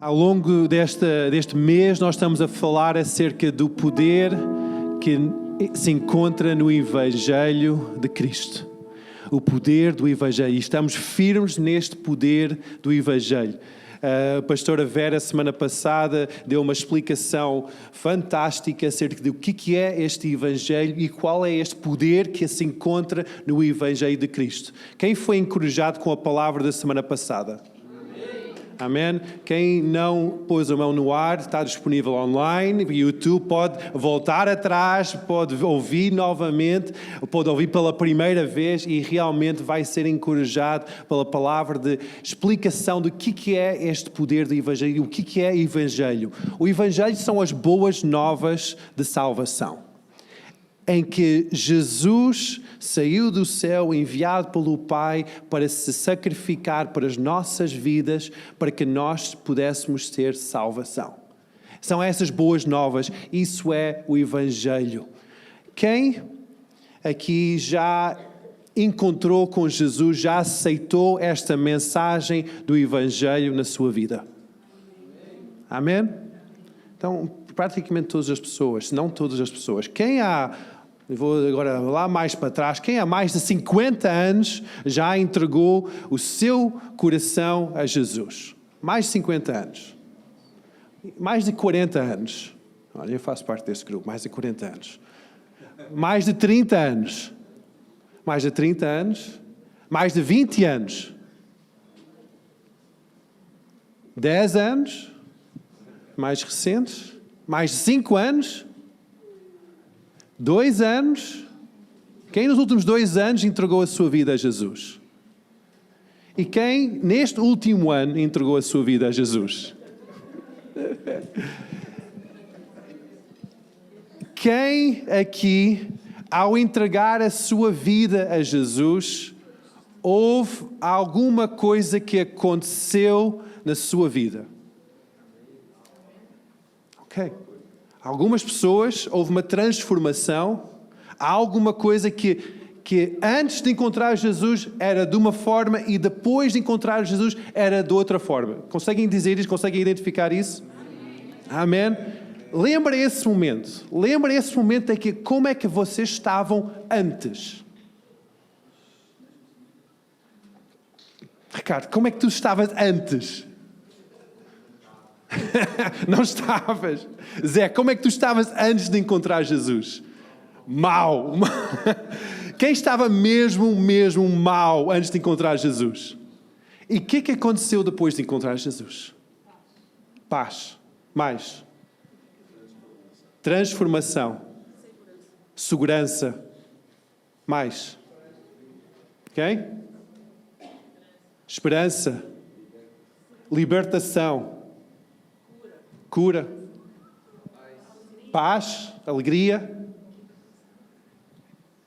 Ao longo deste mês, nós estamos a falar acerca do poder que se encontra no Evangelho de Cristo. O poder do Evangelho. E estamos firmes neste poder do Evangelho. A pastora Vera, semana passada, deu uma explicação fantástica acerca do que é este Evangelho e qual é este poder que se encontra no Evangelho de Cristo. Quem foi encorajado com a palavra da semana passada? Amém? Quem não pôs a mão no ar, está disponível online, YouTube, pode voltar atrás, pode ouvir novamente, pode ouvir pela primeira vez e realmente vai ser encorajado pela palavra de explicação do que é este poder do Evangelho e o que é Evangelho. O Evangelho são as boas novas de salvação, em que Jesus saiu do céu enviado pelo Pai para se sacrificar para as nossas vidas, para que nós pudéssemos ter salvação. São essas boas novas, isso é o Evangelho. Quem aqui já encontrou com Jesus, já aceitou esta mensagem do Evangelho na sua vida? Amém? Então, praticamente todas as pessoas, se não todas as pessoas. Eu vou agora lá mais para trás. Quem há mais de 50 anos já entregou o seu coração a Jesus? Mais de 50 anos. Mais de 40 anos. Olha, eu faço parte desse grupo, mais de 40 anos. Mais de 30 anos. Mais de 30 anos. Mais de 20 anos. 10 anos. Mais recentes. Mais de 5 anos. 2 anos. Quem nos últimos 2 anos entregou a sua vida a Jesus? E quem neste último ano entregou a sua vida a Jesus? Quem aqui, ao entregar a sua vida a Jesus, houve alguma coisa que aconteceu na sua vida? Ok. Algumas pessoas, houve uma transformação, há alguma coisa que antes de encontrar Jesus era de uma forma e depois de encontrar Jesus era de outra forma. Conseguem dizer isso? Conseguem identificar isso? Amém? Lembra esse momento. Lembra esse momento aqui, como é que vocês estavam antes? Ricardo, como é que tu estavas antes? Não estavas. Zé, como é que tu estavas antes de encontrar Jesus? Mau. Quem estava mesmo mau antes de encontrar Jesus? E o que aconteceu depois de encontrar Jesus? Paz. Mais. Transformação. Segurança. Mais. Ok? Esperança. Libertação. Cura, paz, alegria.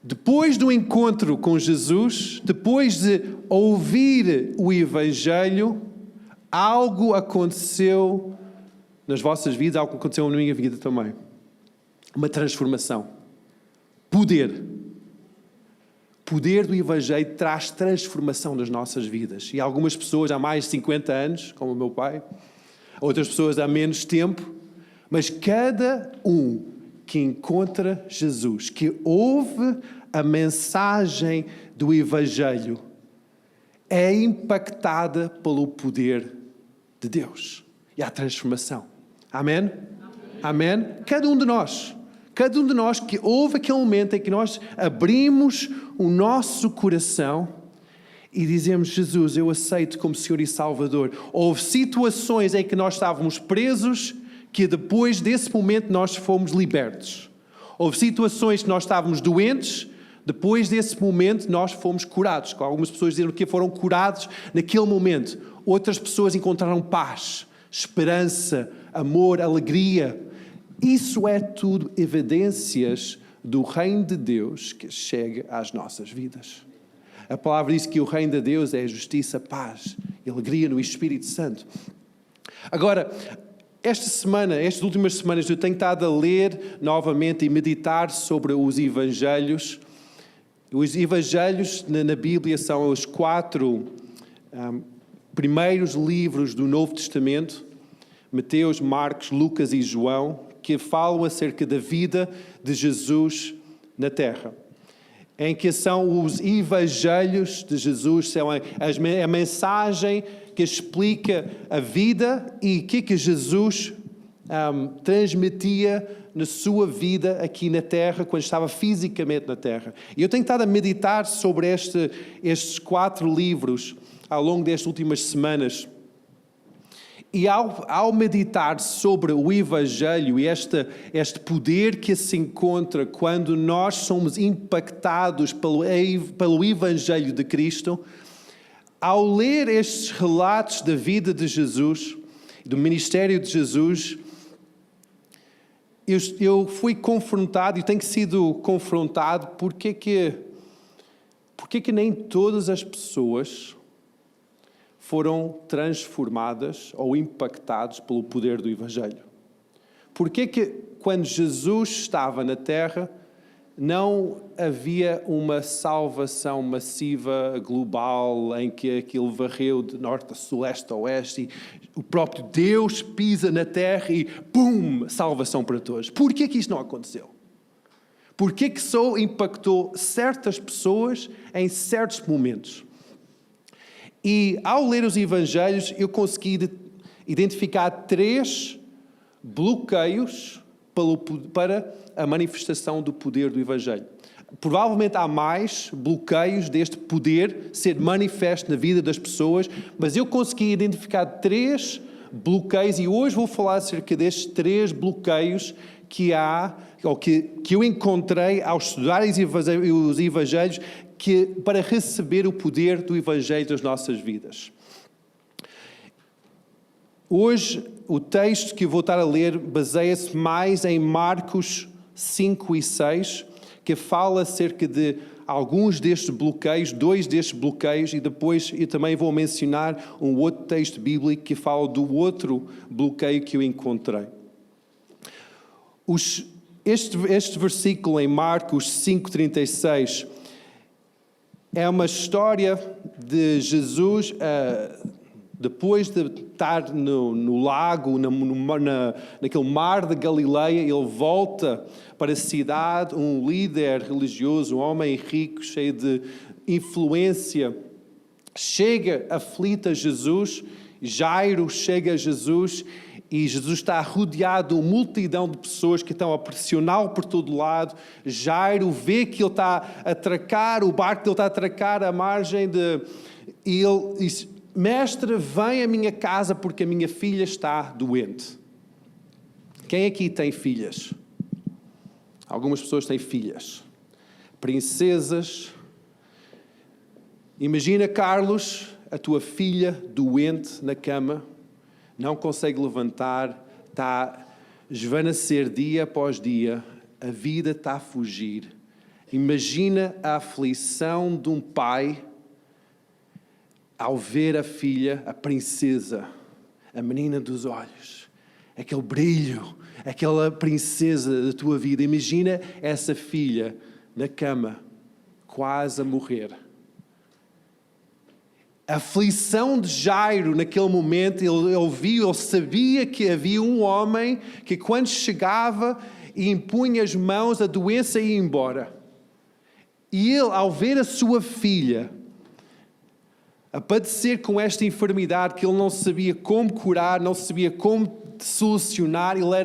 Depois do encontro com Jesus, depois de ouvir o Evangelho, algo aconteceu nas vossas vidas, algo aconteceu na minha vida também. Uma transformação. Poder. Poder do Evangelho traz transformação nas nossas vidas. E algumas pessoas há mais de 50 anos, como o meu pai, outras pessoas há menos tempo, mas cada um que encontra Jesus, que ouve a mensagem do Evangelho, é impactada pelo poder de Deus e a transformação. Amém? Amém? Cada um de nós que ouve aquele momento em que nós abrimos o nosso coração e dizemos, Jesus, eu aceito como Senhor e Salvador. Houve situações em que nós estávamos presos, que depois desse momento nós fomos libertos. Houve situações que nós estávamos doentes, depois desse momento nós fomos curados. Algumas pessoas dizem que foram curados naquele momento. Outras pessoas encontraram paz, esperança, amor, alegria. Isso é tudo evidências do reino de Deus que chega às nossas vidas. A palavra diz que o reino de Deus é justiça, paz e alegria no Espírito Santo. Agora, estas últimas semanas, eu tenho estado a ler novamente e meditar sobre os Evangelhos. Os Evangelhos na Bíblia são os 4 primeiros livros do Novo Testamento. Mateus, Marcos, Lucas e João, que falam acerca da vida de Jesus na terra, em que são os evangelhos de Jesus, são a mensagem que explica a vida e o que Jesus transmitia na sua vida aqui na terra, quando estava fisicamente na terra. E eu tenho estado a meditar sobre estes 4 livros ao longo destas últimas semanas. E ao meditar sobre o Evangelho e este poder que se encontra quando nós somos impactados pelo Evangelho de Cristo, ao ler estes relatos da vida de Jesus, do ministério de Jesus, eu fui confrontado e tenho sido confrontado porque que nem todas as pessoas foram transformadas ou impactadas pelo poder do Evangelho. Porque que quando Jesus estava na terra não havia uma salvação massiva, global, em que aquilo varreu de norte a sul, leste a oeste, e o próprio Deus pisa na terra e pum, salvação para todos. Por que isso não aconteceu? Por que só impactou certas pessoas em certos momentos? E ao ler os Evangelhos, eu consegui identificar 3 bloqueios para a manifestação do poder do Evangelho. Provavelmente há mais bloqueios deste poder ser manifesto na vida das pessoas, mas eu consegui identificar 3 bloqueios e hoje vou falar acerca destes 3 bloqueios que eu encontrei ao estudar os Evangelhos para receber o poder do Evangelho das nossas vidas. Hoje, o texto que eu vou estar a ler baseia-se mais em Marcos 5 e 6, que fala acerca de alguns destes bloqueios, 2 destes bloqueios, e depois eu também vou mencionar um outro texto bíblico que fala do outro bloqueio que eu encontrei. Este versículo em Marcos 5:36 é uma história de Jesus, depois de estar no lago, naquele mar de Galileia, ele volta para a cidade, um líder religioso, um homem rico, cheio de influência, chega aflito a Jesus, Jairo chega a Jesus, e Jesus está rodeado de uma multidão de pessoas que estão a pressioná-lo por todo lado. Jairo vê que ele está a atracar, o barco dele está a atracar à margem e ele diz: Mestre, vem à minha casa porque a minha filha está doente. Quem aqui tem filhas? Algumas pessoas têm filhas. Princesas. Imagina, Carlos, a tua filha doente na cama, não consegue levantar, está a esvanecer dia após dia, a vida está a fugir. Imagina a aflição de um pai ao ver a filha, a princesa, a menina dos olhos, aquele brilho, aquela princesa da tua vida. Imagina essa filha na cama, quase a morrer. A aflição de Jairo naquele momento, ele sabia que havia um homem que quando chegava e impunha as mãos, a doença ia embora. E ele, ao ver a sua filha a padecer com esta enfermidade que ele não sabia como curar, não sabia como solucionar, ele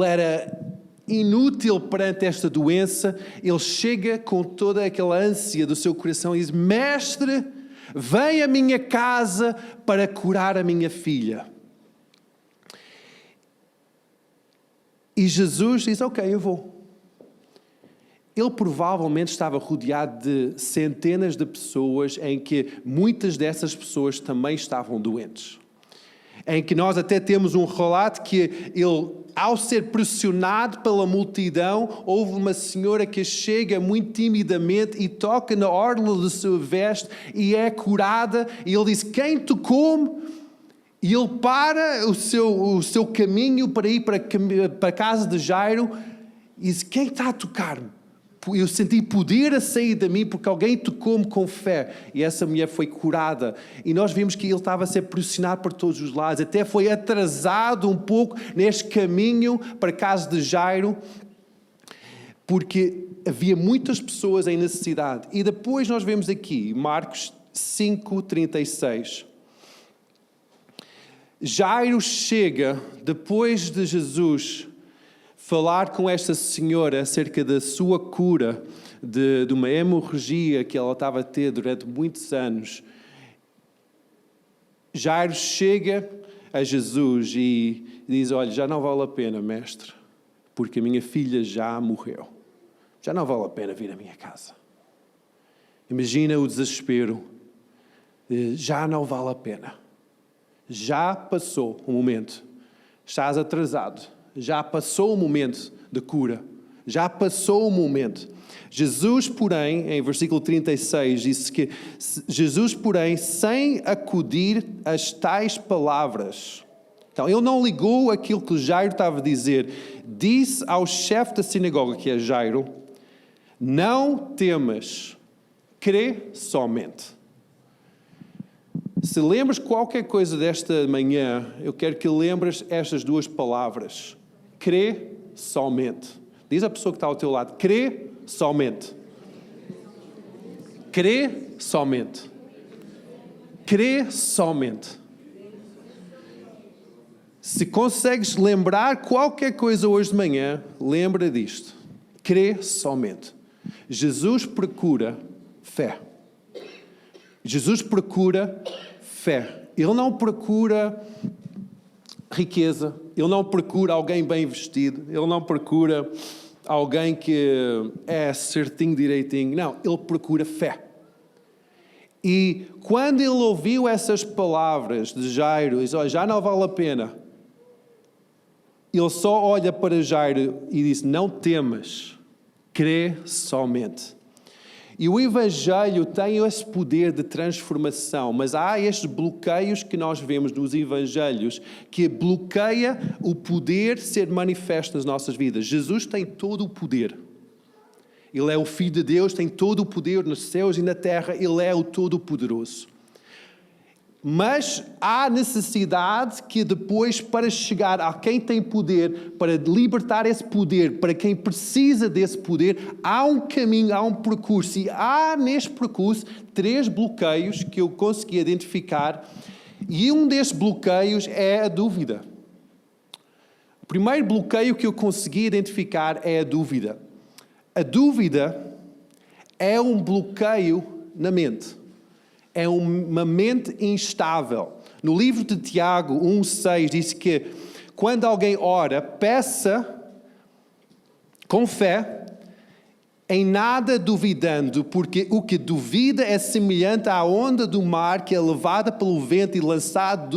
era inútil perante esta doença, ele chega com toda aquela ânsia do seu coração e diz: Mestre, vem à minha casa para curar a minha filha. E Jesus diz: ok, eu vou. Ele provavelmente estava rodeado de centenas de pessoas em que muitas dessas pessoas também estavam doentes. Em que nós até temos um relato que ele, ao ser pressionado pela multidão, houve uma senhora que chega muito timidamente e toca na orla do seu veste e é curada. E ele diz: quem tocou-me? E ele para o seu caminho para ir para a casa de Jairo e diz: quem está a tocar-me? Eu senti poder a sair de mim porque alguém tocou-me com fé. E essa mulher foi curada. E nós vimos que ele estava a ser pressionado por todos os lados. Até foi atrasado um pouco neste caminho para a casa de Jairo, porque havia muitas pessoas em necessidade. E depois nós vemos aqui, Marcos 5:36. Jairo chega, depois de Jesus falar com esta senhora acerca da sua cura, de uma hemorragia que ela estava a ter durante muitos anos. Jairo chega a Jesus e diz: olha, já não vale a pena, mestre, porque a minha filha já morreu. Já não vale a pena vir à minha casa. Imagina o desespero. Já não vale a pena. Já passou o momento. Estás atrasado. Já passou o momento de cura. Já passou o momento. Jesus, porém, em versículo 36, disse que Jesus, porém, sem acudir às tais palavras. Então, ele não ligou aquilo que Jairo estava a dizer. Disse ao chefe da sinagoga, que é Jairo: não temas, crê somente. Se lembras qualquer coisa desta manhã, eu quero que lembres estas duas palavras. Crê somente. Diz a pessoa que está ao teu lado: crê somente. Crê somente. Crê somente. Se consegues lembrar qualquer coisa hoje de manhã, lembra disto. Crê somente. Jesus procura fé. Jesus procura fé. Ele não procura riqueza. Ele não procura alguém bem vestido. Ele não procura alguém que é certinho, direitinho. Não, ele procura fé. E quando ele ouviu essas palavras de Jairo, diz: olha, já não vale a pena. Ele só olha para Jairo e diz: não temas, crê somente. E o Evangelho tem esse poder de transformação, mas há estes bloqueios que nós vemos nos Evangelhos que bloqueia o poder ser manifesto nas nossas vidas. Jesus tem todo o poder. Ele é o Filho de Deus, tem todo o poder nos céus e na terra. Ele é o Todo-Poderoso. Mas há necessidade que depois, para chegar a quem tem poder, para libertar esse poder, para quem precisa desse poder, há um caminho, há um percurso. E há neste percurso 3 bloqueios que eu consegui identificar. E um destes bloqueios é a dúvida. O primeiro bloqueio que eu consegui identificar é a dúvida. A dúvida é um bloqueio na mente. É uma mente instável. No livro de Tiago 1,6 diz que quando alguém ora, peça com fé, em nada duvidando, porque o que duvida é semelhante à onda do mar que é levada pelo vento e lançada de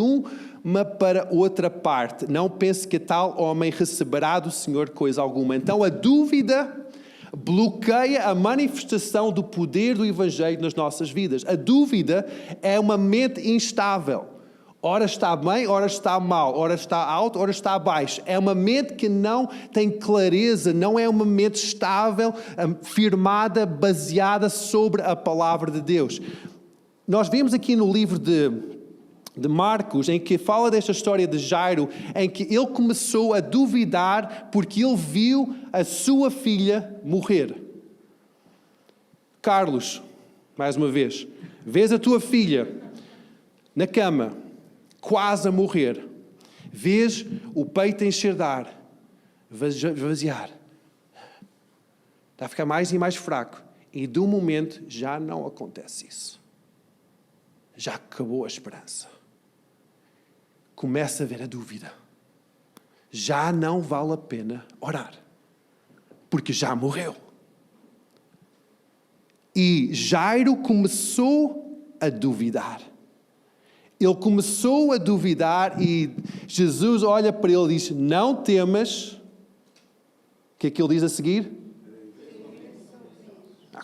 uma para outra parte. Não pense que tal homem receberá do Senhor coisa alguma. Então a dúvida bloqueia a manifestação do poder do Evangelho nas nossas vidas. A dúvida é uma mente instável. Ora está bem, ora está mal, ora está alto, ora está baixo. É uma mente que não tem clareza, não é uma mente estável, firmada, baseada sobre a palavra de Deus. Nós vimos aqui no livro de Marcos, em que fala desta história de Jairo, em que ele começou a duvidar porque ele viu a sua filha morrer. Carlos, mais uma vez, vês a tua filha na cama, quase a morrer. Vês o peito encher de ar, esvaziar. Está a ficar mais e mais fraco. E de um momento já não acontece isso. Já acabou a esperança. Começa a ver a dúvida. Já não vale a pena orar, porque já morreu. E Jairo começou a duvidar. Ele começou a duvidar e Jesus olha para ele e diz: não temas. O que é que ele diz a seguir?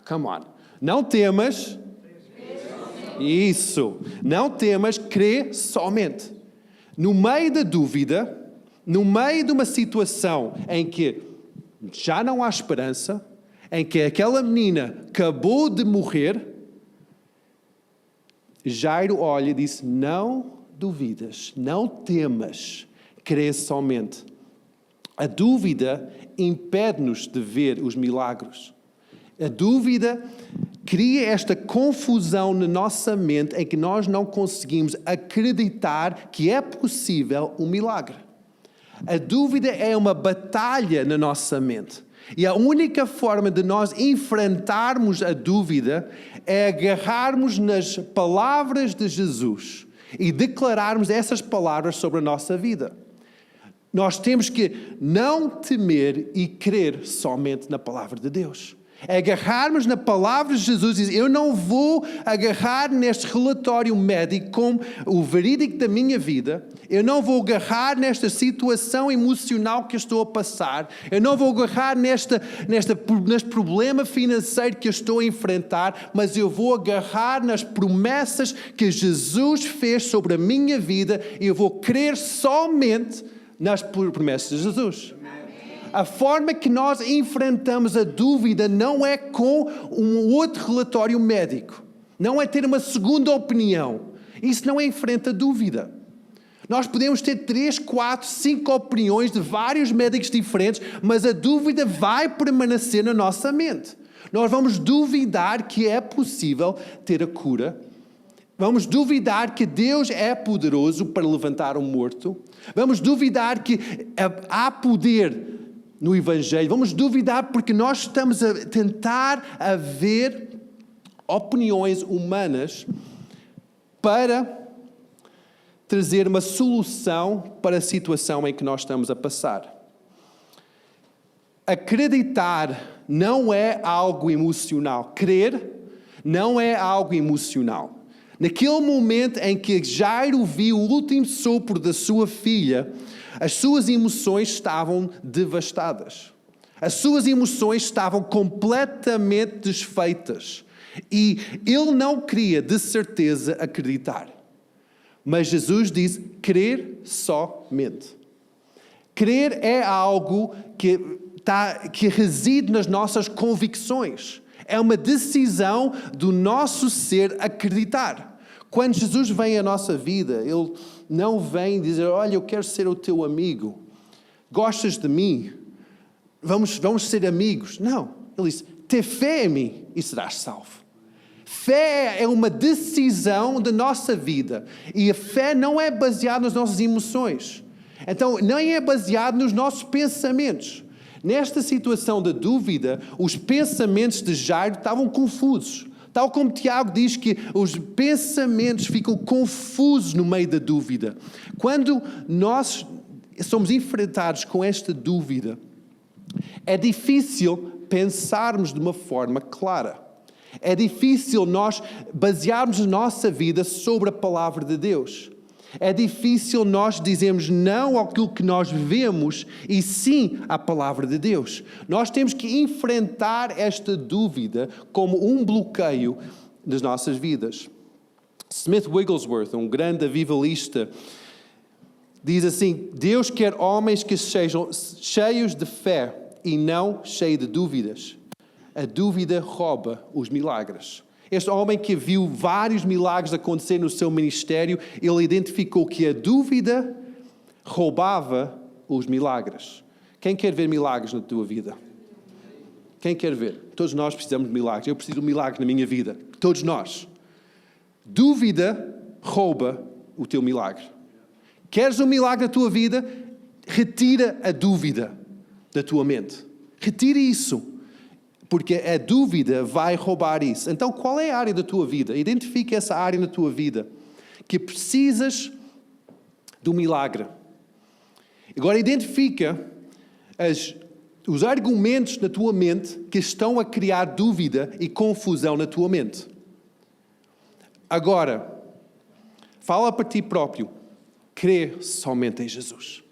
Come on. Não temas. Isso. Não temas, crê somente. No meio da dúvida, no meio de uma situação em que já não há esperança, em que aquela menina acabou de morrer, Jairo olha e disse: não duvidas, não temas, crê somente. A dúvida impede-nos de ver os milagres. A dúvida cria esta confusão na nossa mente em que nós não conseguimos acreditar que é possível um milagre. A dúvida é uma batalha na nossa mente. E a única forma de nós enfrentarmos a dúvida é agarrarmos nas palavras de Jesus e declararmos essas palavras sobre a nossa vida. Nós temos que não temer e crer somente na palavra de Deus. É agarrarmos na palavra de Jesus e dizer: eu não vou agarrar neste relatório médico como o verídico da minha vida. Eu não vou agarrar nesta situação emocional que eu estou a passar. Eu não vou agarrar neste problema financeiro que eu estou a enfrentar. Mas eu vou agarrar nas promessas que Jesus fez sobre a minha vida. E eu vou crer somente nas promessas de Jesus. A forma que nós enfrentamos a dúvida não é com um outro relatório médico. Não é ter uma segunda opinião. Isso não enfrenta a dúvida. Nós podemos ter 3, 4, 5 opiniões de vários médicos diferentes, mas a dúvida vai permanecer na nossa mente. Nós vamos duvidar que é possível ter a cura. Vamos duvidar que Deus é poderoso para levantar um morto. Vamos duvidar que há poder no Evangelho. Vamos duvidar porque nós estamos a tentar ver opiniões humanas para trazer uma solução para a situação em que nós estamos a passar. Acreditar não é algo emocional. Crer não é algo emocional. Naquele momento em que Jairo viu o último sopro da sua filha, as suas emoções estavam devastadas. As suas emoções estavam completamente desfeitas. E ele não queria, de certeza, acreditar. Mas Jesus disse: crer somente. Crer é algo que reside nas nossas convicções. É uma decisão do nosso ser acreditar. Quando Jesus vem à nossa vida, Ele não vem dizer: olha, eu quero ser o teu amigo. Gostas de mim? Vamos ser amigos. Não. Ele diz: ter fé em mim e serás salvo. Fé é uma decisão da nossa vida. E a fé não é baseada nas nossas emoções. Então, nem é baseada nos nossos pensamentos. Nesta situação de dúvida, os pensamentos de Jairo estavam confusos. Tal como Tiago diz que os pensamentos ficam confusos no meio da dúvida. Quando nós somos enfrentados com esta dúvida, é difícil pensarmos de uma forma clara. É difícil nós basearmos a nossa vida sobre a palavra de Deus. É difícil nós dizermos não àquilo que nós vemos e sim à palavra de Deus. Nós temos que enfrentar esta dúvida como um bloqueio das nossas vidas. Smith Wigglesworth, um grande avivalista, diz assim: Deus quer homens que sejam cheios de fé e não cheios de dúvidas. A dúvida rouba os milagres. Este homem que viu vários milagres acontecer no seu ministério, ele identificou que a dúvida roubava os milagres. Quem quer ver milagres na tua vida? Quem quer ver? Todos nós precisamos de milagres. Eu preciso de um milagre na minha vida. Todos nós. Dúvida rouba o teu milagre. Queres um milagre na tua vida? Retira a dúvida da tua mente. Retira isso. Porque a dúvida vai roubar isso. Então, qual é a área da tua vida? Identifica essa área na tua vida que precisas de um milagre. Agora, identifica os argumentos na tua mente que estão a criar dúvida e confusão na tua mente. Agora, fala para ti próprio. Crê somente em Jesus.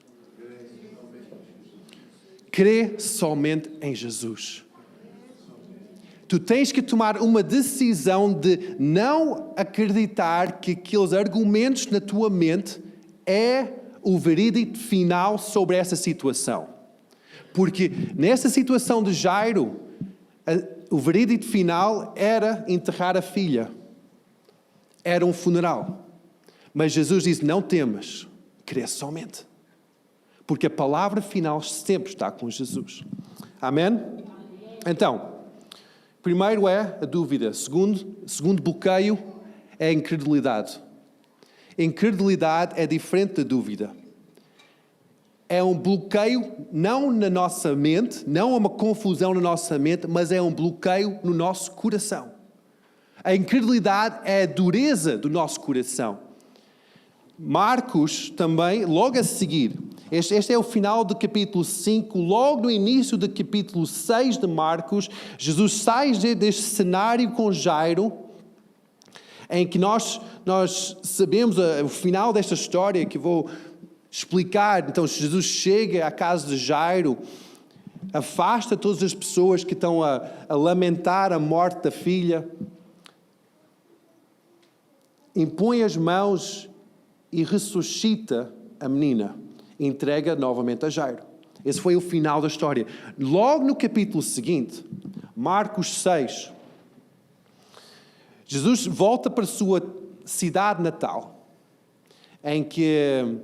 Crê somente em Jesus. Tu tens que tomar uma decisão de não acreditar que aqueles argumentos na tua mente é o veredito final sobre essa situação. Porque nessa situação de Jairo, O veredito final era enterrar a filha. Era um funeral. Mas Jesus disse, não temas, crê somente. Porque a palavra final sempre está com Jesus. Amém? Então, primeiro é a dúvida. Segundo bloqueio é a incredulidade. Incredulidade é diferente da dúvida. É um bloqueio não na nossa mente, não é uma confusão na nossa mente, mas é um bloqueio no nosso coração. A incredulidade é a dureza do nosso coração. Marcos também, logo a seguir, este é o final do capítulo 5, logo no início do capítulo 6 de Marcos, Jesus sai deste cenário com Jairo, em que nós sabemos o final desta história, que vou explicar. Então, Jesus chega à casa de Jairo, afasta todas as pessoas que estão a lamentar a morte da filha, impõe as mãos e ressuscita a menina, entrega novamente a Jairo. Esse foi o final da história. Logo no capítulo seguinte, Marcos 6, Jesus volta para a sua cidade natal, em que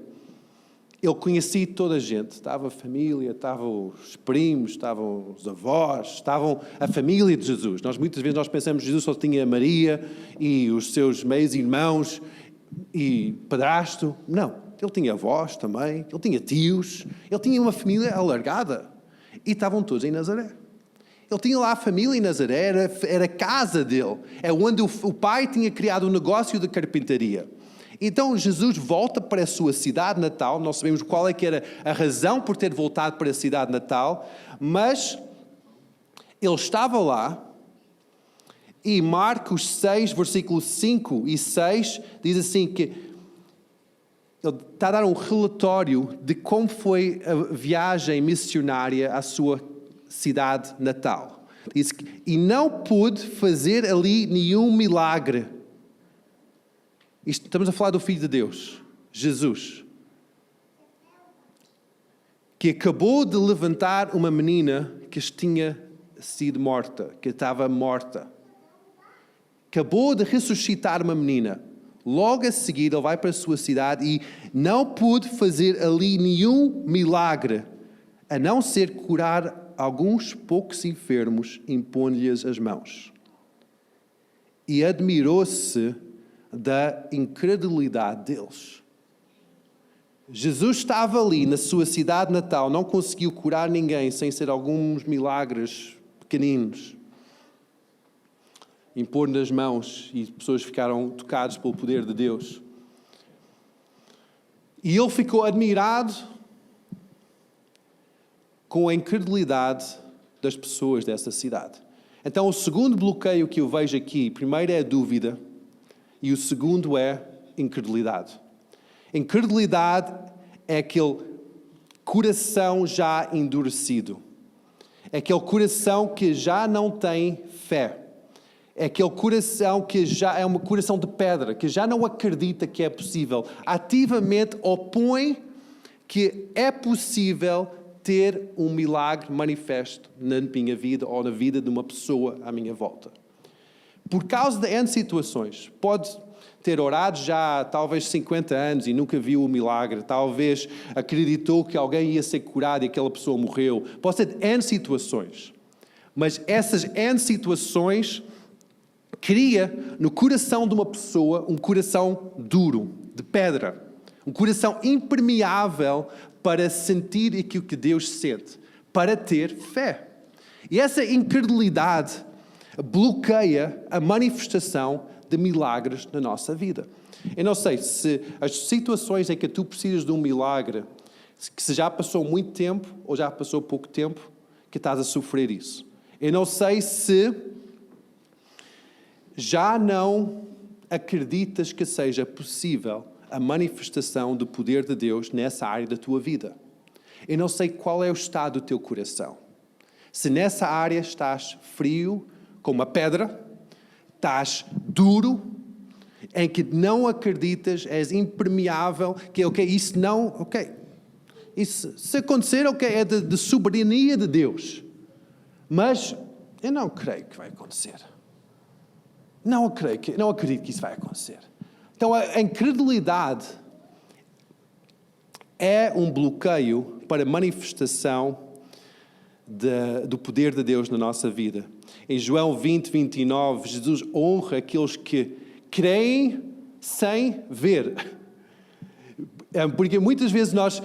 ele conhecia toda a gente. Estava a família, estavam os primos, estavam os avós, estavam a família de Jesus. Muitas vezes pensamos que Jesus só tinha Maria e os seus meios irmãos e padrasto. Não, ele tinha avós também, ele tinha tios, ele tinha uma família alargada. E estavam todos em Nazaré. Ele tinha lá a família em Nazaré, era a casa dele. É onde o pai tinha criado um negócio de carpintaria. Então Jesus volta para a sua cidade natal. Não sabemos qual é que era a razão por ter voltado para a cidade natal, mas ele estava lá. E Marcos 6, versículos 5 e 6, diz assim que ele está a dar um relatório de como foi a viagem missionária à sua cidade natal. Diz que, e não pude fazer ali nenhum milagre. Estamos a falar do Filho de Deus, Jesus, que acabou de levantar uma menina que tinha sido morta, que estava morta. Acabou de ressuscitar uma menina. Logo a seguir, ele vai para a sua cidade e não pôde fazer ali nenhum milagre, a não ser curar alguns poucos enfermos, impondo-lhes as mãos. E admirou-se da incredulidade deles. Jesus estava ali na sua cidade natal, não conseguiu curar ninguém sem ser alguns milagres pequeninos, impor nas mãos, e pessoas ficaram tocadas pelo poder de Deus. E ele ficou admirado com a incredulidade das pessoas dessa cidade. Então, o segundo bloqueio que eu vejo aqui, primeiro é a dúvida, e o segundo é incredulidade. Incredulidade é aquele coração já endurecido. É aquele coração que já não tem fé. É aquele coração que já é um coração de pedra, que já não acredita que é possível. Ativamente opõe que é possível ter um milagre manifesto na minha vida ou na vida de uma pessoa à minha volta. Por causa de N situações. Pode ter orado já talvez 50 anos e nunca viu o milagre. Talvez acreditou que alguém ia ser curado e aquela pessoa morreu. Pode ter N situações. Mas essas N situações cria no coração de uma pessoa um coração duro, de pedra. Um coração impermeável para sentir aquilo que Deus sente, para ter fé. E essa incredulidade bloqueia a manifestação de milagres na nossa vida. Eu não sei se as situações em que tu precisas de um milagre, que se já passou muito tempo ou já passou pouco tempo, que estás a sofrer isso. Eu não sei se já não acreditas que seja possível a manifestação do poder de Deus nessa área da tua vida. Eu não sei qual é o estado do teu coração. Se nessa área estás frio, como uma pedra, estás duro, em que não acreditas, és impermeável, que isso não, isso se acontecer, é de soberania de Deus. Mas eu não creio que vai acontecer. Não acredito que isso vai acontecer. Então a incredulidade é um bloqueio para a manifestação do poder de Deus na nossa vida. Em João 20, 29, Jesus honra aqueles que creem sem ver. Porque muitas vezes nós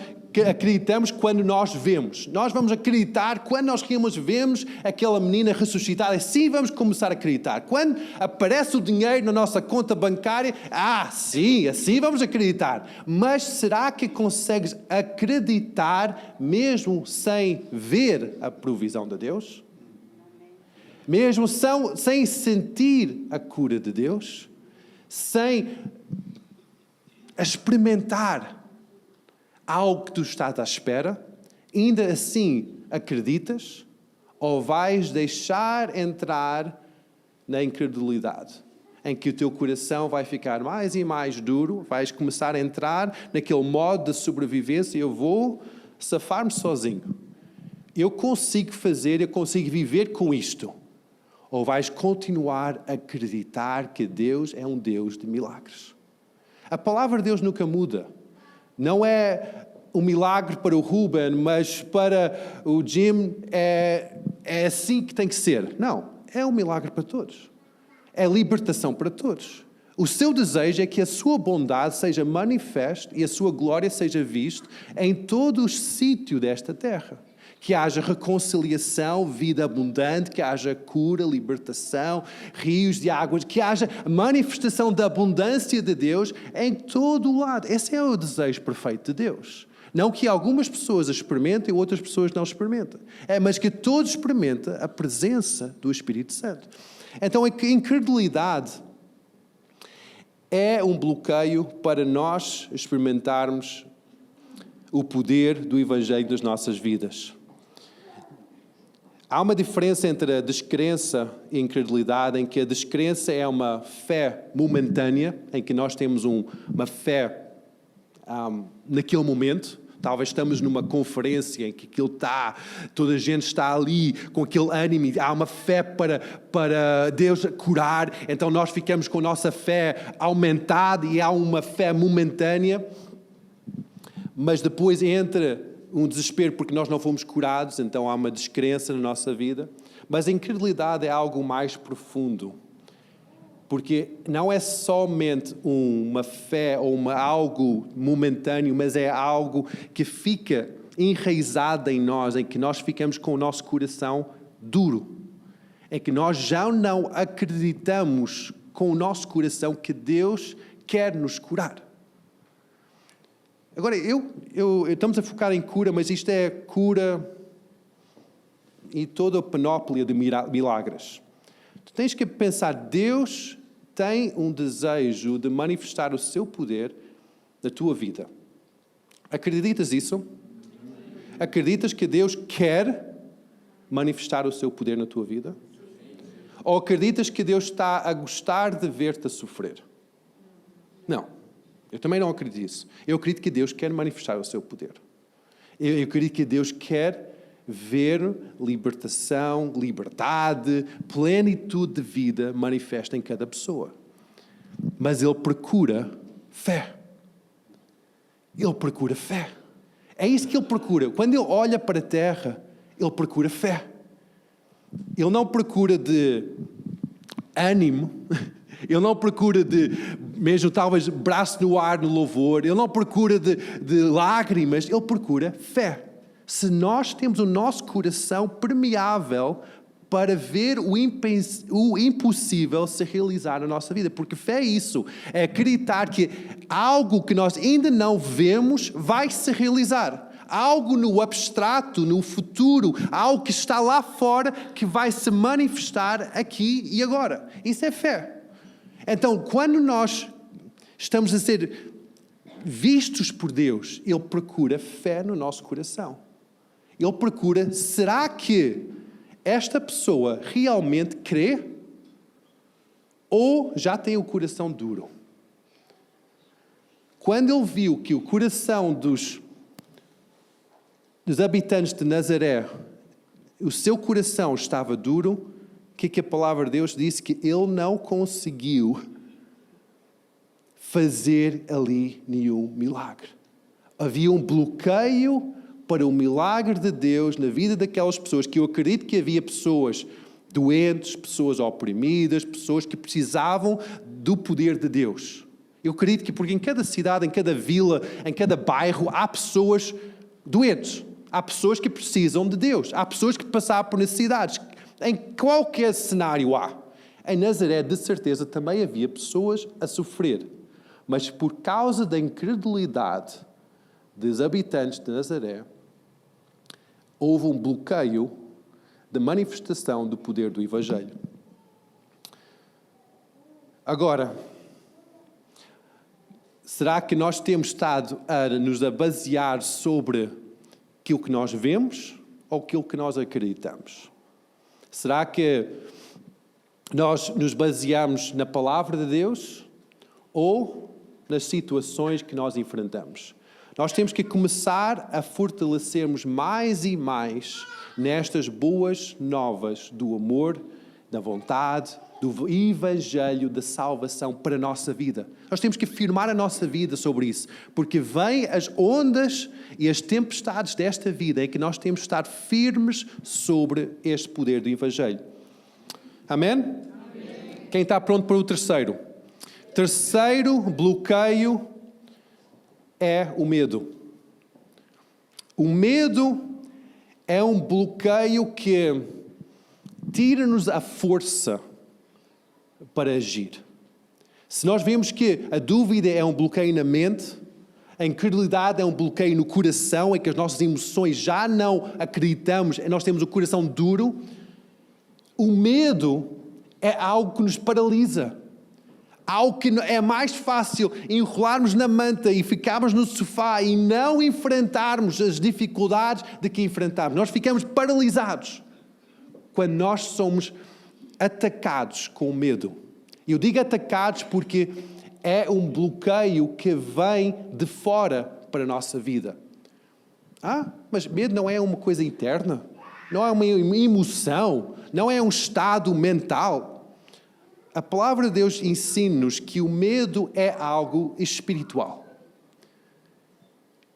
acreditamos quando nós vemos. Nós vamos acreditar quando nós realmente vemos aquela menina ressuscitada. Assim vamos começar a acreditar. Quando aparece o dinheiro na nossa conta bancária, sim, assim vamos acreditar. Mas será que consegues acreditar mesmo sem ver a provisão de Deus? Mesmo sem sentir a cura de Deus? Sem experimentar algo que tu estás à espera, ainda assim acreditas? Ou vais deixar entrar na incredulidade, em que o teu coração vai ficar mais e mais duro, vais começar a entrar naquele modo de sobrevivência, eu vou safar-me sozinho. Eu consigo viver com isto. Ou vais continuar a acreditar que Deus é um Deus de milagres. A palavra de Deus nunca muda. Não é um milagre para o Ruben, mas para o Jim é assim que tem que ser. Não, é um milagre para todos. É libertação para todos. O seu desejo é que a sua bondade seja manifesta e a sua glória seja vista em todo o sítio desta terra. Que haja reconciliação, vida abundante, que haja cura, libertação, rios de águas, que haja manifestação da abundância de Deus em todo o lado. Esse é o desejo perfeito de Deus. Não que algumas pessoas experimentem e outras pessoas não experimentem. Mas que todos experimentem a presença do Espírito Santo. Então a incredulidade é um bloqueio para nós experimentarmos o poder do Evangelho nas nossas vidas. Há uma diferença entre a descrença e a incredulidade, em que a descrença é uma fé momentânea, em que nós temos uma fé naquele momento. Talvez estamos numa conferência em que toda a gente está ali com aquele ânimo, há uma fé para Deus curar, então nós ficamos com a nossa fé aumentada e há uma fé momentânea, mas depois entra um desespero porque nós não fomos curados, então há uma descrença na nossa vida. Mas a incredulidade é algo mais profundo, porque não é somente uma fé ou algo momentâneo, mas é algo que fica enraizado em nós, em que nós ficamos com o nosso coração duro, em que nós já não acreditamos com o nosso coração que Deus quer nos curar. Agora, estamos a focar em cura, mas isto é cura e toda a panóplia de milagres. Tu tens que pensar, Deus tem um desejo de manifestar o seu poder na tua vida. Acreditas isso? Acreditas que Deus quer manifestar o seu poder na tua vida? Ou acreditas que Deus está a gostar de ver-te a sofrer? Não. Eu também não acredito nisso. Eu acredito que Deus quer manifestar o seu poder. Eu acredito que Deus quer ver libertação, liberdade, plenitude de vida manifesta em cada pessoa. Mas Ele procura fé. Ele procura fé. É isso que Ele procura. Quando Ele olha para a terra, Ele procura fé. Ele não procura de ânimo. Ele não procura de, mesmo talvez, braço no ar no louvor. Ele não procura de lágrimas. Ele procura fé. Se nós temos o nosso coração permeável para ver o impossível se realizar na nossa vida. Porque fé é isso. É acreditar que algo que nós ainda não vemos vai se realizar. Algo no abstrato, no futuro. Algo que está lá fora que vai se manifestar aqui e agora. Isso é fé. Então, quando nós estamos a ser vistos por Deus, Ele procura fé no nosso coração. Ele procura, será que esta pessoa realmente crê? Ou já tem o coração duro? Quando Ele viu que o coração dos habitantes de Nazaré, o seu coração estava duro, que a palavra de Deus disse? Que ele não conseguiu fazer ali nenhum milagre. Havia um bloqueio para o milagre de Deus na vida daquelas pessoas, que eu acredito que havia pessoas doentes, pessoas oprimidas, pessoas que precisavam do poder de Deus. Eu acredito que, porque em cada cidade, em cada vila, em cada bairro, há pessoas doentes. Há pessoas que precisam de Deus. Há pessoas que passaram por necessidades. Em qualquer cenário há. Em Nazaré, de certeza, também havia pessoas a sofrer. Mas por causa da incredulidade dos habitantes de Nazaré, houve um bloqueio da manifestação do poder do Evangelho. Agora, será que nós temos estado a nos basear sobre aquilo que nós vemos ou aquilo que nós acreditamos? Será que nós nos baseamos na palavra de Deus ou nas situações que nós enfrentamos? Nós temos que começar a fortalecermos mais e mais nestas boas novas do amor, da vontade, do Evangelho da salvação para a nossa vida. Nós temos que afirmar a nossa vida sobre isso, porque vêm as ondas e as tempestades desta vida em que nós temos de estar firmes sobre este poder do Evangelho. Amém? Amém. Quem está pronto para o terceiro? Terceiro bloqueio é o medo. O medo é um bloqueio que tira-nos a força para agir. Se nós vemos que a dúvida é um bloqueio na mente, a incredulidade é um bloqueio no coração, em que as nossas emoções já não acreditamos, nós temos o coração duro, o medo é algo que nos paralisa. Algo que é mais fácil enrolarmos na manta e ficarmos no sofá e não enfrentarmos as dificuldades de que enfrentamos. Nós ficamos paralisados quando nós somos atacados com medo. Eu digo atacados porque é um bloqueio que vem de fora para a nossa vida. Mas medo não é uma coisa interna? Não é uma emoção? Não é um estado mental? A palavra de Deus ensina-nos que o medo é algo espiritual.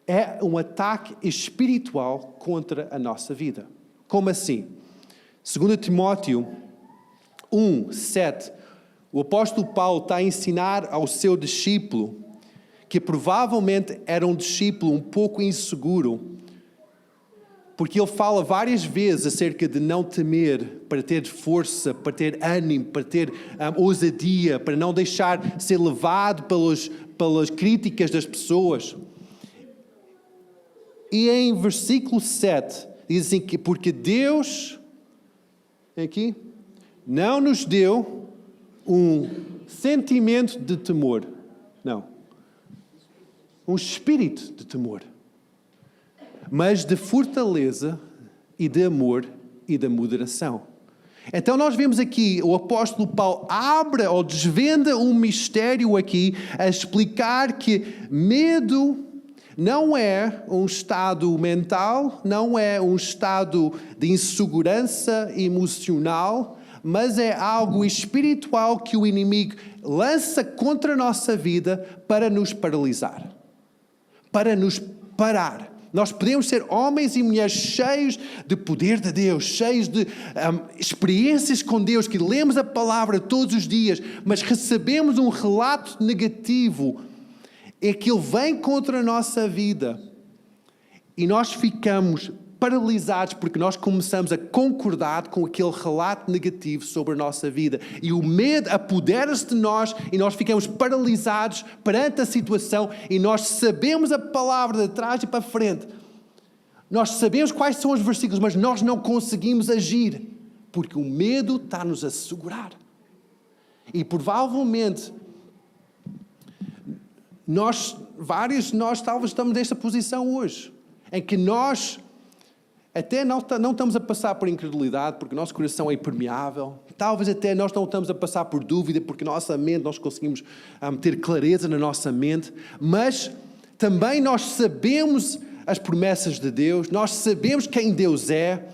É um ataque espiritual contra a nossa vida. Como assim? 2 Timóteo 1:7, o apóstolo Paulo está a ensinar ao seu discípulo, que provavelmente era um discípulo um pouco inseguro, porque ele fala várias vezes acerca de não temer, para ter força, para ter ânimo, para ter ousadia, para não deixar ser levado pelas críticas das pessoas. E em versículo 7, diz assim que porque Deus, aqui, não nos deu um sentimento de temor, não, um espírito de temor, mas de fortaleza e de amor e de moderação. Então nós vemos aqui, o apóstolo Paulo abre ou desvenda um mistério aqui, a explicar que medo não é um estado mental, não é um estado de insegurança emocional, mas é algo espiritual que o inimigo lança contra a nossa vida para nos paralisar, para nos parar. Nós podemos ser homens e mulheres cheios de poder de Deus, cheios de experiências com Deus, que lemos a palavra todos os dias, mas recebemos um relato negativo, é que ele vem contra a nossa vida e nós ficamos paralisados porque nós começamos a concordar com aquele relato negativo sobre a nossa vida. E o medo apodera-se de nós e nós ficamos paralisados perante a situação e nós sabemos a palavra de trás e para frente. Nós sabemos quais são os versículos, mas nós não conseguimos agir porque o medo está-nos a segurar. E provavelmente nós talvez estamos nesta posição hoje, em que nós até não estamos a passar por incredulidade, porque o nosso coração é impermeável. Talvez até nós não estamos a passar por dúvida, porque nossa mente, nós conseguimos ter clareza na nossa mente. Mas também nós sabemos as promessas de Deus, nós sabemos quem Deus é.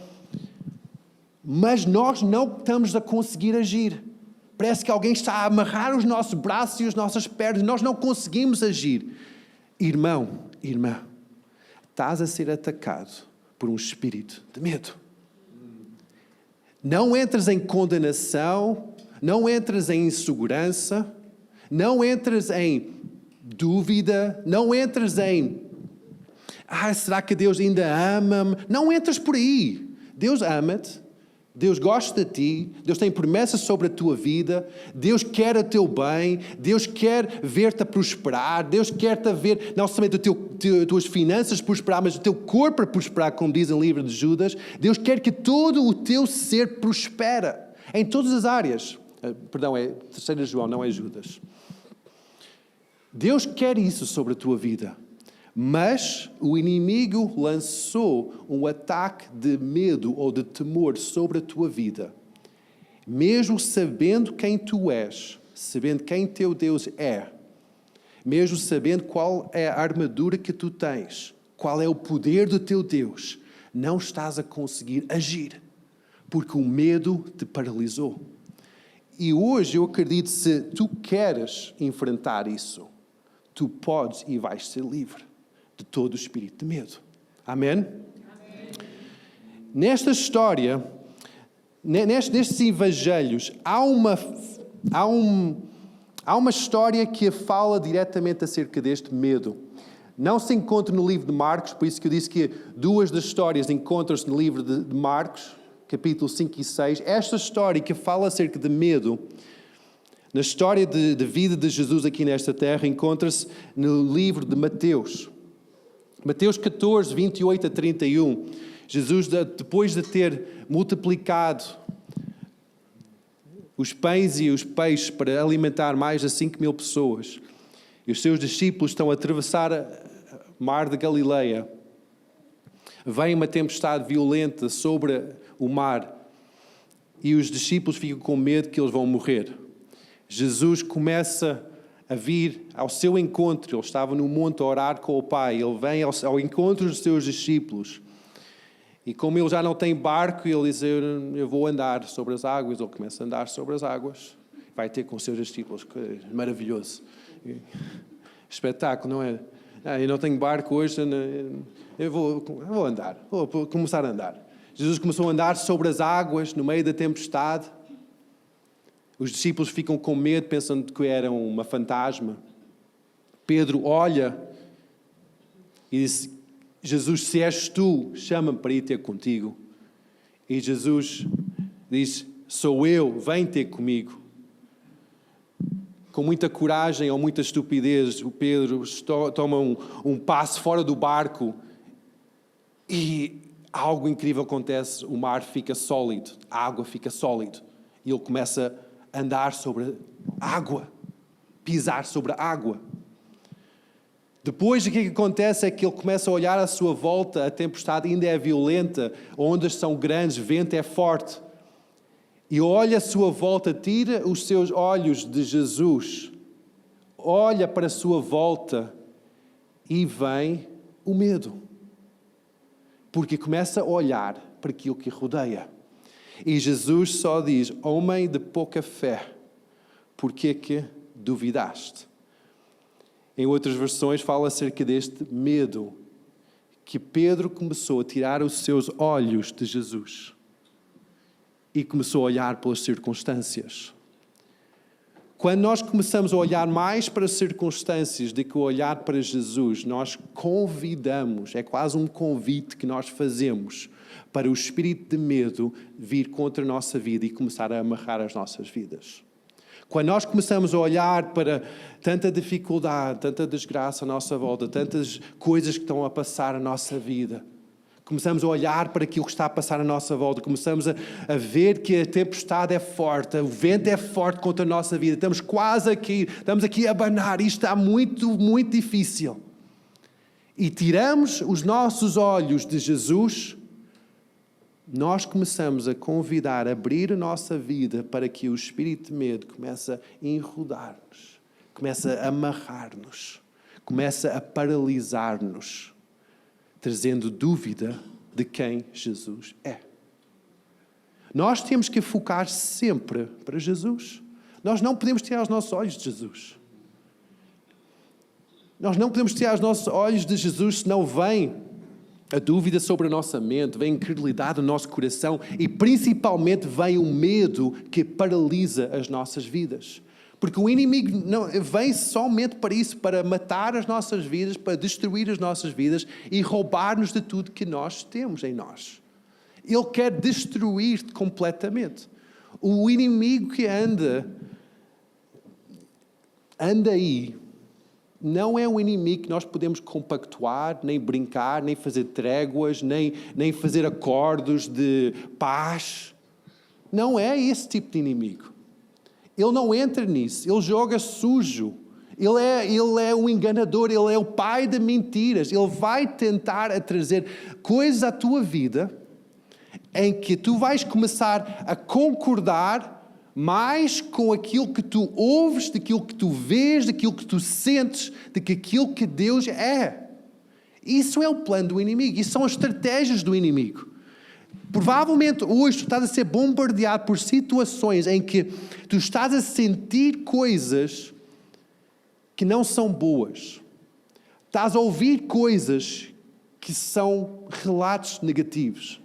mas nós não estamos a conseguir agir. Parece que alguém está a amarrar os nossos braços e as nossas pernas. Nós não conseguimos agir. Irmão, irmã, estás a ser atacado por um espírito de medo. Não entres em condenação, não entres em insegurança, não entres em dúvida, não entres em será que Deus ainda ama-me? Não entres por aí. Deus ama-te. Deus gosta de ti, Deus tem promessas sobre a tua vida, Deus quer o teu bem, Deus quer ver-te a prosperar, Deus quer-te ver não somente as tuas finanças prosperar, mas o teu corpo a prosperar, como diz no livro de Judas. Deus quer que todo o teu ser prospera, em todas as áreas. Perdão, é 3 João, não é Judas. Deus quer isso sobre a tua vida. Mas o inimigo lançou um ataque de medo ou de temor sobre a tua vida. Mesmo sabendo quem tu és, sabendo quem teu Deus é, mesmo sabendo qual é a armadura que tu tens, qual é o poder do teu Deus, não estás a conseguir agir, porque o medo te paralisou. E hoje eu acredito, se tu queres enfrentar isso, tu podes e vais ser livre de todo o espírito de medo. Amém? Amém. Nesta história, nestes evangelhos, há uma história que fala diretamente acerca deste medo. Não se encontra no livro de Marcos, por isso que eu disse que 2 das histórias encontram-se no livro de Marcos, capítulo 5 e 6. Esta história que fala acerca de medo, na história de vida de Jesus aqui nesta terra, encontra-se no livro de Mateus. Mateus 14, 28 a 31, Jesus, depois de ter multiplicado os pães e os peixes para alimentar mais de 5.000 pessoas, e os seus discípulos estão a atravessar o mar de Galileia, vem uma tempestade violenta sobre o mar e os discípulos ficam com medo que eles vão morrer. Jesus começa a vir ao seu encontro. Ele estava no monte a orar com o Pai. Ele vem ao encontro dos seus discípulos. E como ele já não tem barco, ele diz, eu vou andar sobre as águas. Ele começa a andar sobre as águas. Vai ter com os seus discípulos. Que maravilhoso. Espetáculo, não é? Eu não tenho barco hoje, eu vou andar. Vou começar a andar. Jesus começou a andar sobre as águas, no meio da tempestade. Os discípulos ficam com medo, pensando que era uma fantasma. Pedro olha e diz, Jesus, se és tu, chama-me para ir ter contigo. E Jesus diz, sou eu, vem ter comigo. Com muita coragem ou muita estupidez, o Pedro toma um passo fora do barco e algo incrível acontece. O mar fica sólido, a água fica sólida. E ele começa a andar sobre a água, pisar sobre a água. Depois o que acontece é que ele começa a olhar à sua volta, a tempestade ainda é violenta, ondas são grandes, vento é forte. E olha à sua volta, tira os seus olhos de Jesus, olha para a sua volta e vem o medo. Porque começa a olhar para aquilo que rodeia. E Jesus só diz, homem de pouca fé, por que que duvidaste? Em outras versões fala acerca deste medo que Pedro começou a tirar os seus olhos de Jesus e começou a olhar pelas circunstâncias. Quando nós começamos a olhar mais para as circunstâncias do que olhar para Jesus, nós convidamos, é quase um convite que nós fazemos para o espírito de medo vir contra a nossa vida e começar a amarrar as nossas vidas. Quando nós começamos a olhar para tanta dificuldade, tanta desgraça à nossa volta, tantas coisas que estão a passar na nossa vida, começamos a olhar para aquilo que está a passar à nossa volta, começamos a ver que a tempestade é forte, o vento é forte contra a nossa vida, estamos aqui a abanar, isto está muito, muito difícil. E tiramos os nossos olhos de Jesus, nós começamos a convidar, a abrir a nossa vida para que o espírito de medo comece a enrodar-nos, comece a amarrar-nos, comece a paralisar-nos, trazendo dúvida de quem Jesus é. Nós temos que focar sempre para Jesus. Nós não podemos tirar os nossos olhos de Jesus. Nós não podemos tirar os nossos olhos de Jesus, senão vem a dúvida sobre a nossa mente, vem a incredulidade no nosso coração e principalmente vem o medo que paralisa as nossas vidas. Porque o inimigo não vem somente para isso, para matar as nossas vidas, para destruir as nossas vidas e roubar-nos de tudo que nós temos em nós. Ele quer destruir-te completamente. O inimigo que anda aí, não é um inimigo que nós podemos compactuar, nem brincar, nem fazer tréguas, nem fazer acordos de paz. Não é esse tipo de inimigo. Ele não entra nisso, ele joga sujo. Ele é um enganador, ele é o pai de mentiras. Ele vai tentar trazer coisas à tua vida em que tu vais começar a concordar mais com aquilo que tu ouves, daquilo que tu vês, daquilo que tu sentes, de que aquilo que Deus é. Isso é o plano do inimigo. Isso são as estratégias do inimigo. Provavelmente hoje tu estás a ser bombardeado por situações em que tu estás a sentir coisas que não são boas. Estás a ouvir coisas que são relatos negativos.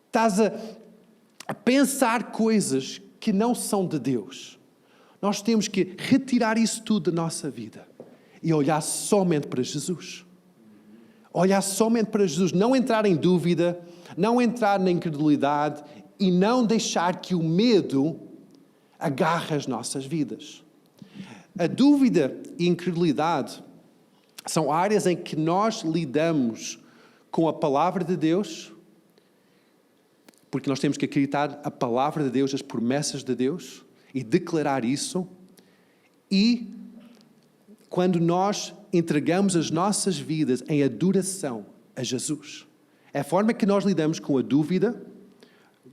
Estás a pensar coisas que não são de Deus. Nós temos que retirar isso tudo da nossa vida e olhar somente para Jesus. Olhar somente para Jesus, não entrar em dúvida, não entrar na incredulidade e não deixar que o medo agarre as nossas vidas. A dúvida e a incredulidade são áreas em que nós lidamos com a palavra de Deus, porque nós temos que acreditar a palavra de Deus, as promessas de Deus e declarar isso. E quando nós entregamos as nossas vidas em adoração a Jesus. É a forma que nós lidamos com a dúvida.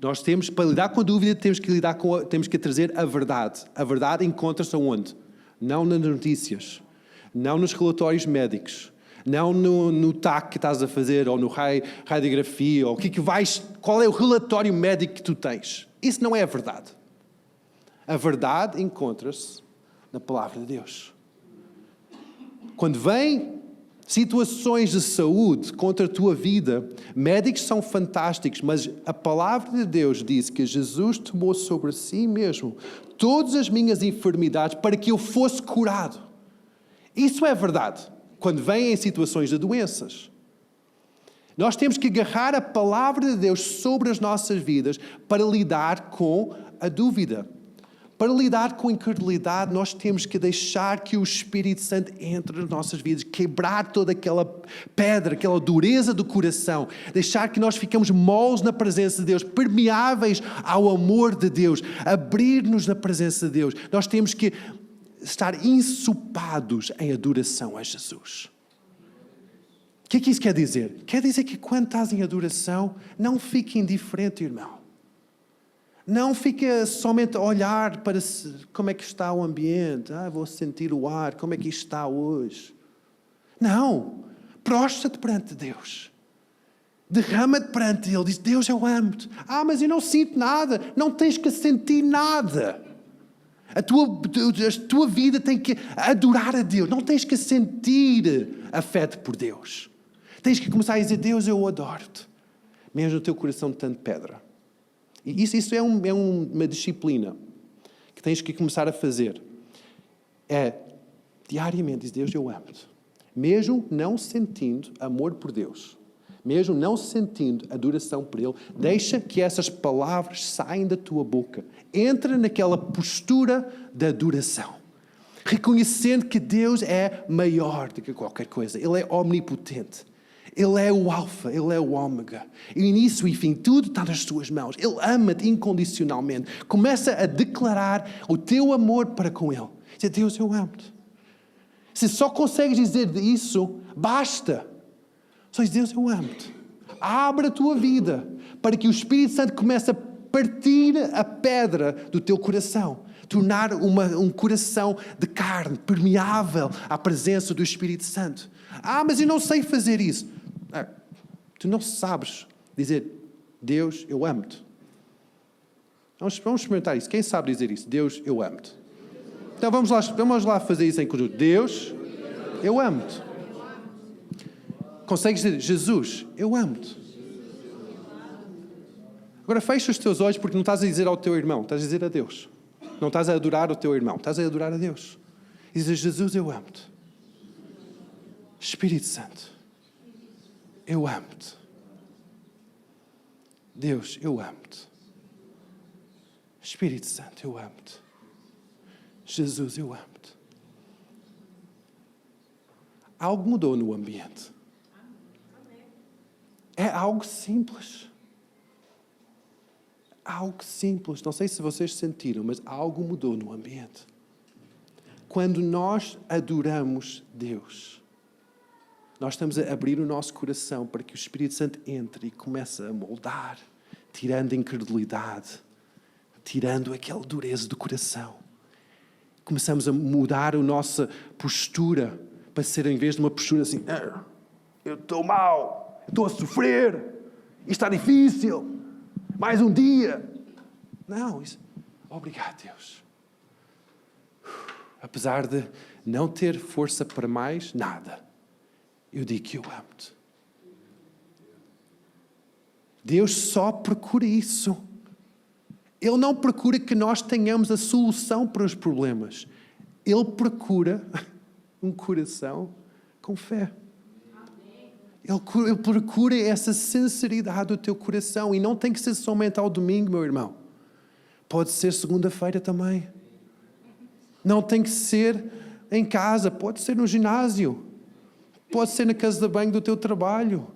Nós temos, para lidar com a dúvida, temos que trazer a verdade. A verdade encontra-se onde? Não nas notícias, não nos relatórios médicos, não no TAC que estás a fazer, ou no radiografia, ou qual é o relatório médico que tu tens. Isso não é a verdade. A verdade encontra-se na palavra de Deus. Quando vem situações de saúde contra a tua vida, médicos são fantásticos, mas a palavra de Deus diz que Jesus tomou sobre si mesmo todas as minhas enfermidades para que eu fosse curado. Isso é verdade. Quando vem em situações de doenças, nós temos que agarrar a palavra de Deus sobre as nossas vidas para lidar com a dúvida. Para lidar com a incredulidade, nós temos que deixar que o Espírito Santo entre nas nossas vidas, quebrar toda aquela pedra, aquela dureza do coração, deixar que nós ficamos moles na presença de Deus, permeáveis ao amor de Deus, abrir-nos na presença de Deus. Nós temos que estar ensopados em adoração a Jesus. O que é que isso quer dizer? Quer dizer que quando estás em adoração, não fique indiferente, irmão. Não fica somente a olhar para como é que está o ambiente. Vou sentir o ar, como é que isto está hoje. Não, prostra-te perante Deus. Derrama-te perante Ele. Diz, Deus, eu amo-te. Mas eu não sinto nada. Não tens que sentir nada. A tua vida tem que adorar a Deus. Não tens que sentir afeto por Deus. Tens que começar a dizer, Deus, eu adoro-te. Mesmo no teu coração de tanta pedra. E isso é uma disciplina que tens que começar a fazer. Diariamente, diz, Deus, eu amo-te. Mesmo não sentindo amor por Deus, mesmo não sentindo adoração por Ele, deixa que essas palavras saiam da tua boca. Entra naquela postura de adoração. Reconhecendo que Deus é maior do que qualquer coisa. Ele é omnipotente. Ele é o alfa, Ele é o ômega. E início e fim, tudo está nas suas mãos. Ele ama-te incondicionalmente. Começa a declarar o teu amor para com Ele. Diz, Deus, eu amo-te. Se só consegues dizer isso, basta. Só diz, Deus, eu amo-te. Abre a tua vida para que o Espírito Santo comece a partir a pedra do teu coração. Tornar um coração de carne, permeável à presença do Espírito Santo. Mas eu não sei fazer isso. Tu não sabes dizer, Deus, eu amo-te. Vamos experimentar isso. Quem sabe dizer isso? Deus, eu amo-te. Então vamos lá fazer isso em conjunto. Deus, eu amo-te. Consegues dizer, Jesus, eu amo-te. Agora fecha os teus olhos porque não estás a dizer ao teu irmão, estás a dizer a Deus. Não estás a adorar o teu irmão, estás a adorar a Deus. E dizes, Jesus, eu amo-te. Espírito Santo, eu amo-te. Deus, eu amo-te. Espírito Santo, eu amo-te. Jesus, eu amo-te. Algo mudou no ambiente. É algo simples. Algo simples. Não sei se vocês sentiram, mas algo mudou no ambiente. Quando nós adoramos Deus, nós estamos a abrir o nosso coração para que o Espírito Santo entre e comece a moldar, tirando a incredulidade, tirando aquela dureza do coração. Começamos a mudar a nossa postura para ser, em vez de uma postura assim, eu estou mal, eu estou a sofrer, isto está difícil, mais um dia. Não, obrigado, Deus. Apesar de não ter força para mais nada, eu digo que eu amo-te. Deus só procura isso. Ele não procura que nós tenhamos a solução para os problemas. Ele procura um coração com fé. Ele procura essa sinceridade do teu coração. E não tem que ser somente ao domingo, meu irmão. Pode ser segunda-feira também. Não tem que ser em casa. Pode ser no ginásio. Pode ser na casa de banho do teu trabalho.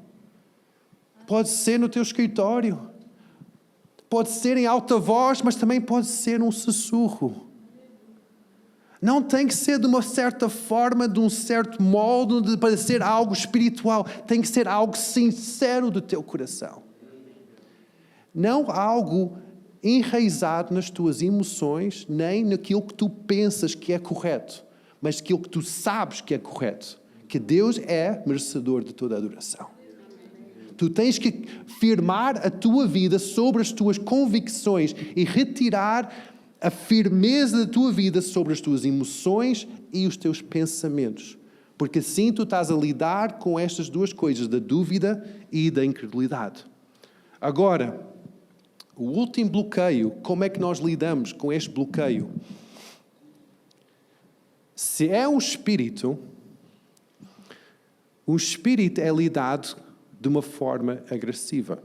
Pode ser no teu escritório. Pode ser em alta voz, mas também pode ser um sussurro. Não tem que ser de uma certa forma, de um certo molde, para ser algo espiritual. Tem que ser algo sincero do teu coração. Não algo enraizado nas tuas emoções, nem naquilo que tu pensas que é correto, mas aquilo que tu sabes que é correto. Que Deus é merecedor de toda a adoração. Tu tens que firmar a tua vida sobre as tuas convicções e retirar a firmeza da tua vida sobre as tuas emoções e os teus pensamentos. Porque assim tu estás a lidar com estas duas coisas, da dúvida e da incredulidade. Agora, o último bloqueio, como é que nós lidamos com este bloqueio? Se é um espírito é lidado de uma forma agressiva.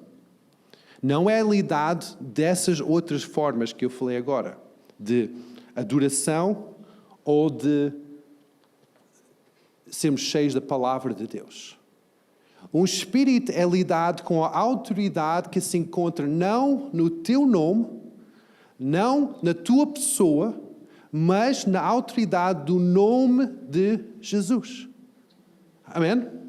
Não é lidado dessas outras formas que eu falei agora, de adoração ou de sermos cheios da palavra de Deus. Um espírito é lidado com a autoridade que se encontra não no teu nome, não na tua pessoa, mas na autoridade do nome de Jesus. Amém?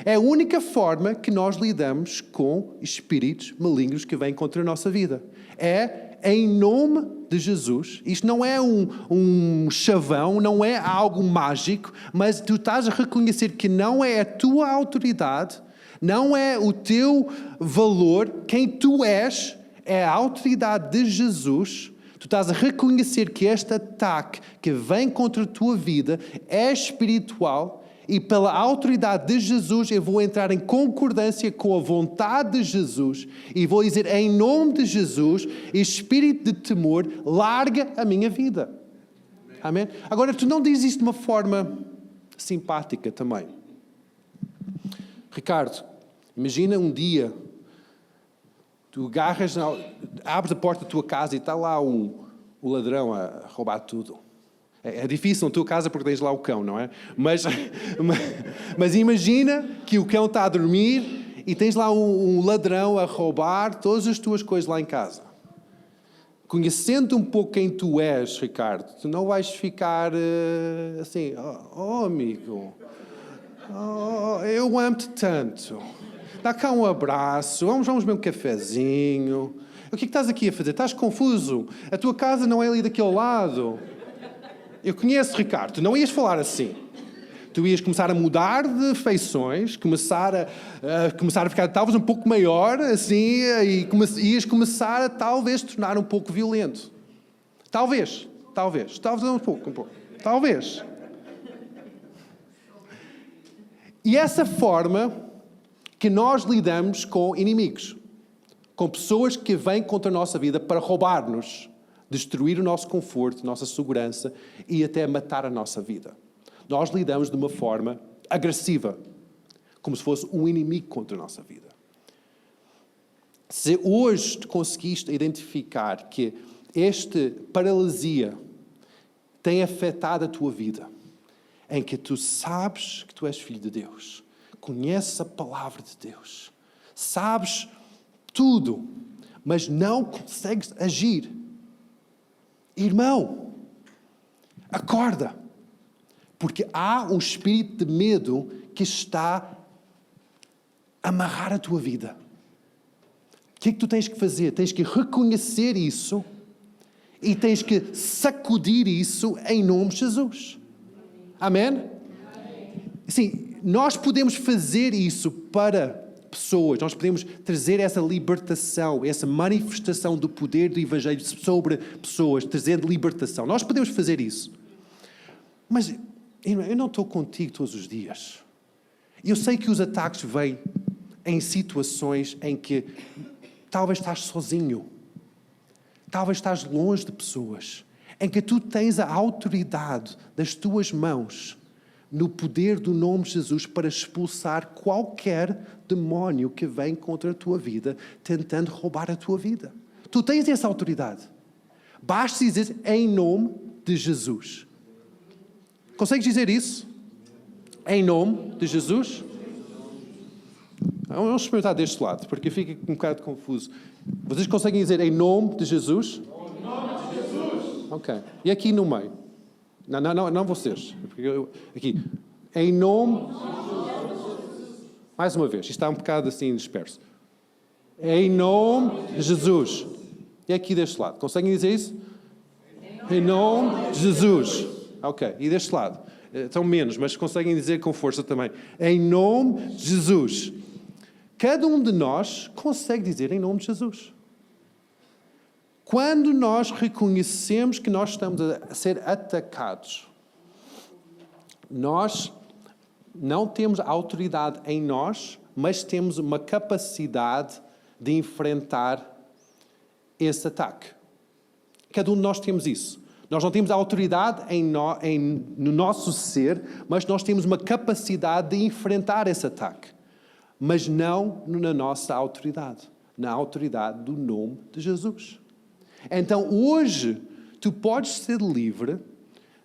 É a única forma que nós lidamos com espíritos malignos que vêm contra a nossa vida. É em nome de Jesus. Isto não é um chavão, não é algo mágico, mas tu estás a reconhecer que não é a tua autoridade, não é o teu valor, quem tu és, é a autoridade de Jesus. Tu estás a reconhecer que este ataque que vem contra a tua vida é espiritual. E pela autoridade de Jesus, eu vou entrar em concordância com a vontade de Jesus e vou dizer, em nome de Jesus, espírito de temor, larga a minha vida. Amém? Agora, tu não dizes isto de uma forma simpática também. Ricardo, imagina um dia, tu abres a porta da tua casa e está lá o ladrão a roubar tudo. É difícil na tua casa porque tens lá o cão, não é? Mas imagina que o cão está a dormir e tens lá um ladrão a roubar todas as tuas coisas lá em casa. Conhecendo um pouco quem tu és, Ricardo, tu não vais ficar assim, amigo, eu amo-te tanto. Dá cá um abraço, vamos beber um cafezinho. O que estás aqui a fazer? Estás confuso? A tua casa não é ali daquele lado. Eu conheço, Ricardo, tu não ias falar assim. Tu ias começar a mudar de feições, começar a ficar talvez um pouco maior, assim, e ias começar a talvez te tornar um pouco violento. Talvez um pouco. Talvez. E essa forma que nós lidamos com inimigos, com pessoas que vêm contra a nossa vida para roubar-nos, destruir o nosso conforto, nossa segurança e até matar a nossa vida. Nós lidamos de uma forma agressiva, como se fosse um inimigo contra a nossa vida. Se hoje tu conseguiste identificar que esta paralisia tem afetado a tua vida, em que tu sabes que tu és filho de Deus, conheces a palavra de Deus, sabes tudo, mas não consegues agir. Irmão, acorda, porque há um espírito de medo que está a amarrar a tua vida. O que é que tu tens que fazer? Tens que reconhecer isso e tens que sacudir isso em nome de Jesus. Amém? Sim, nós podemos fazer isso para pessoas, nós podemos trazer essa libertação, essa manifestação do poder do Evangelho sobre pessoas, trazendo libertação. Nós podemos fazer isso. Mas eu não estou contigo todos os dias. Eu sei que os ataques vêm em situações em que talvez estás sozinho, talvez estás longe de pessoas, em que tu tens a autoridade das tuas mãos no poder do nome de Jesus para expulsar qualquer demónio que vem contra a tua vida, tentando roubar a tua vida. Tu tens essa autoridade. Basta dizer em nome de Jesus. Consegues dizer isso? Em nome de Jesus? Vamos experimentar deste lado, porque fica um bocado confuso. Vocês conseguem dizer em nome de Jesus? Em nome de Jesus. Ok. E aqui no meio? Não vocês. Aqui. Em nome de Jesus. Mais uma vez. Isto está um bocado assim disperso. Em nome de Jesus. E aqui deste lado. Conseguem dizer isso? Em nome de Jesus. Ok. E deste lado? São menos, mas conseguem dizer com força também. Em nome de Jesus. Cada um de nós consegue dizer em nome de Jesus. Quando nós reconhecemos que nós estamos a ser atacados, nós não temos autoridade em nós, mas temos uma capacidade de enfrentar esse ataque. Cada um de nós temos isso. Nós não temos autoridade no nosso ser, mas nós temos uma capacidade de enfrentar esse ataque. Mas não na nossa autoridade, na autoridade do nome de Jesus. Então, hoje, tu podes ser livre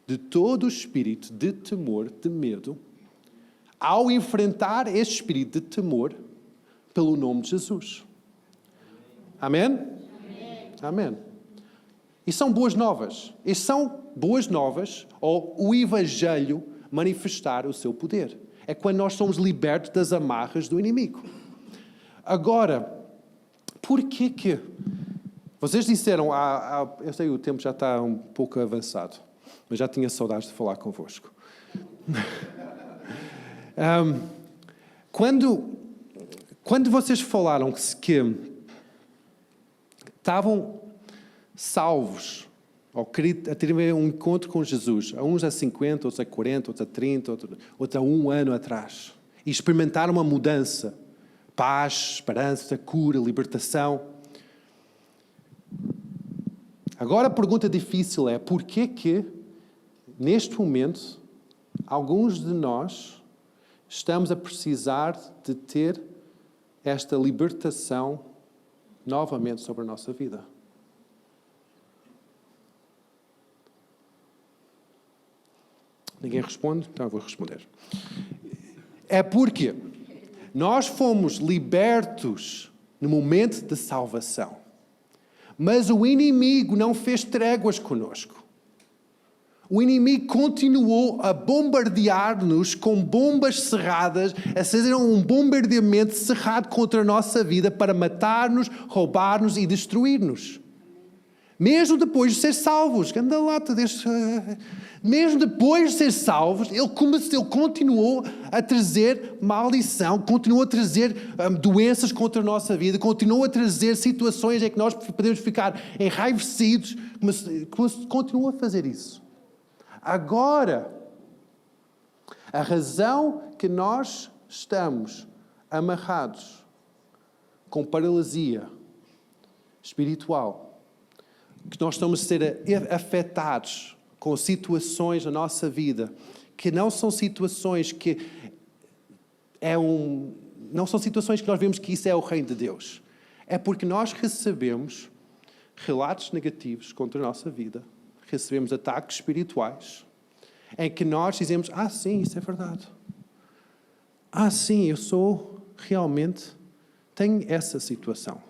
de todo o espírito de temor, de medo, ao enfrentar esse espírito de temor pelo nome de Jesus. Amém? Amém. Amém. E são boas novas. E são boas novas, ou o Evangelho manifestar o seu poder. É quando nós somos libertos das amarras do inimigo. Agora, porquê que... Vocês disseram, eu sei que o tempo já está um pouco avançado, mas já tinha saudades de falar convosco. Quando vocês falaram que estavam salvos, ou a terem um encontro com Jesus, uns a 50, outros a 40, outros a 30, outros a 1 ano atrás, e experimentaram uma mudança, paz, esperança, cura, libertação. Agora a pergunta difícil é, porquê que, neste momento, alguns de nós estamos a precisar de ter esta libertação novamente sobre a nossa vida? Ninguém responde? Então eu vou responder. É porque nós fomos libertos no momento de salvação. Mas o inimigo não fez tréguas conosco. O inimigo continuou a bombardear-nos com bombas cerradas, a fazer um bombardeamento cerrado contra a nossa vida para matar-nos, roubar-nos e destruir-nos. Mesmo depois de ser salvos, ganda lata deste... Mesmo depois de ser salvos, ele continuou a trazer maldição, continuou a trazer doenças contra a nossa vida, continuou a trazer situações em que nós podemos ficar enraivecidos, mas continua a fazer isso. Agora, a razão que nós estamos amarrados com paralisia espiritual, que nós estamos a ser afetados com situações na nossa vida, que não são situações que não são situações que nós vemos que isso é o reino de Deus. É porque nós recebemos relatos negativos contra a nossa vida, recebemos ataques espirituais, em que nós dizemos, sim, isso é verdade. Sim, eu tenho essa situação.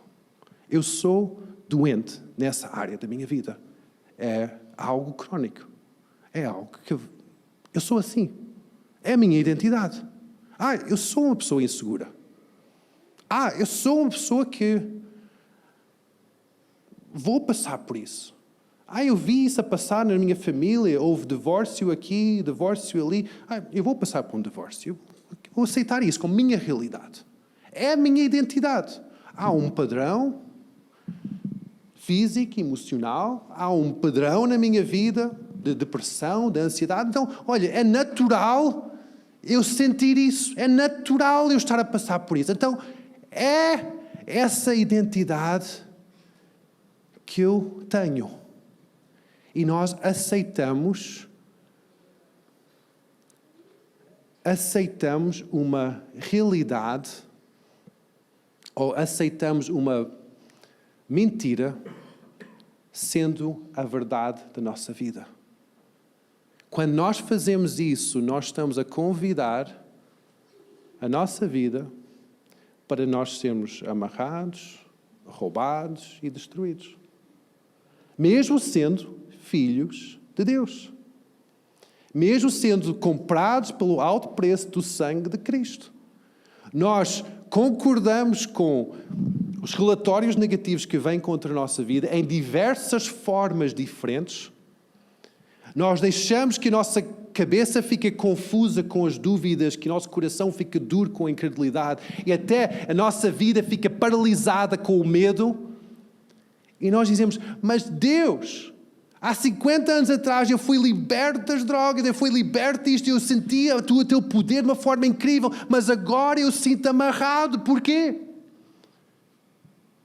Eu sou doente nessa área da minha vida. É algo crónico. É algo que eu sou assim. É a minha identidade. Eu sou uma pessoa insegura. Eu sou uma pessoa que vou passar por isso. Eu vi isso a passar na minha família. Houve divórcio aqui, divórcio ali. Eu vou passar por um divórcio. Eu vou aceitar isso como minha realidade. É a minha identidade. Há um padrão físico, emocional, há um padrão na minha vida de depressão, de ansiedade. Então, olha, é natural eu sentir isso, é natural eu estar a passar por isso. Então, é essa identidade que eu tenho. E nós aceitamos uma realidade ou aceitamos uma mentira sendo a verdade da nossa vida. Quando nós fazemos isso, nós estamos a convidar a nossa vida para nós sermos amarrados, roubados e destruídos. Mesmo sendo filhos de Deus. Mesmo sendo comprados pelo alto preço do sangue de Cristo. Nós concordamos com os relatórios negativos que vêm contra a nossa vida em diversas formas diferentes. Nós deixamos que a nossa cabeça fique confusa com as dúvidas, que o nosso coração fique duro com a incredulidade e até a nossa vida fica paralisada com o medo. E nós dizemos, mas Deus, há 50 anos atrás eu fui liberto das drogas, eu fui liberto disto, eu sentia o teu poder de uma forma incrível, mas agora eu sinto amarrado. Porquê?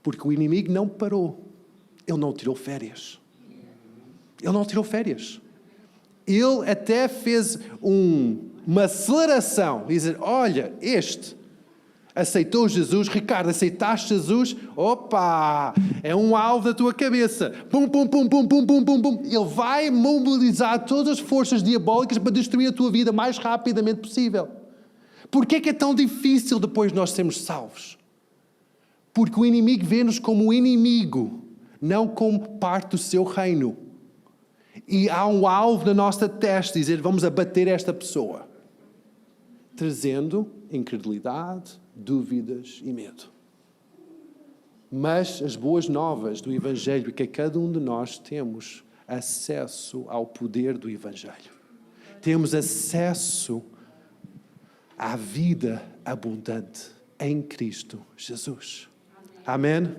Porque o inimigo não parou. Ele não tirou férias. Ele não tirou férias. Ele até fez uma aceleração. Dizer, olha, este aceitou Jesus. Ricardo, aceitaste Jesus? Opa! É um alvo da tua cabeça. Pum, pum, pum, pum, pum, pum, pum, pum. Ele vai mobilizar todas as forças diabólicas para destruir a tua vida o mais rapidamente possível. Porquê é que é tão difícil depois de nós sermos salvos? Porque o inimigo vê-nos como um inimigo, não como parte do seu reino. E há um alvo na nossa testa, dizer, vamos abater esta pessoa. Trazendo incredulidade, dúvidas e medo. Mas as boas novas do Evangelho é que cada um de nós temos acesso ao poder do Evangelho. Temos acesso à vida abundante em Cristo Jesus. Amém?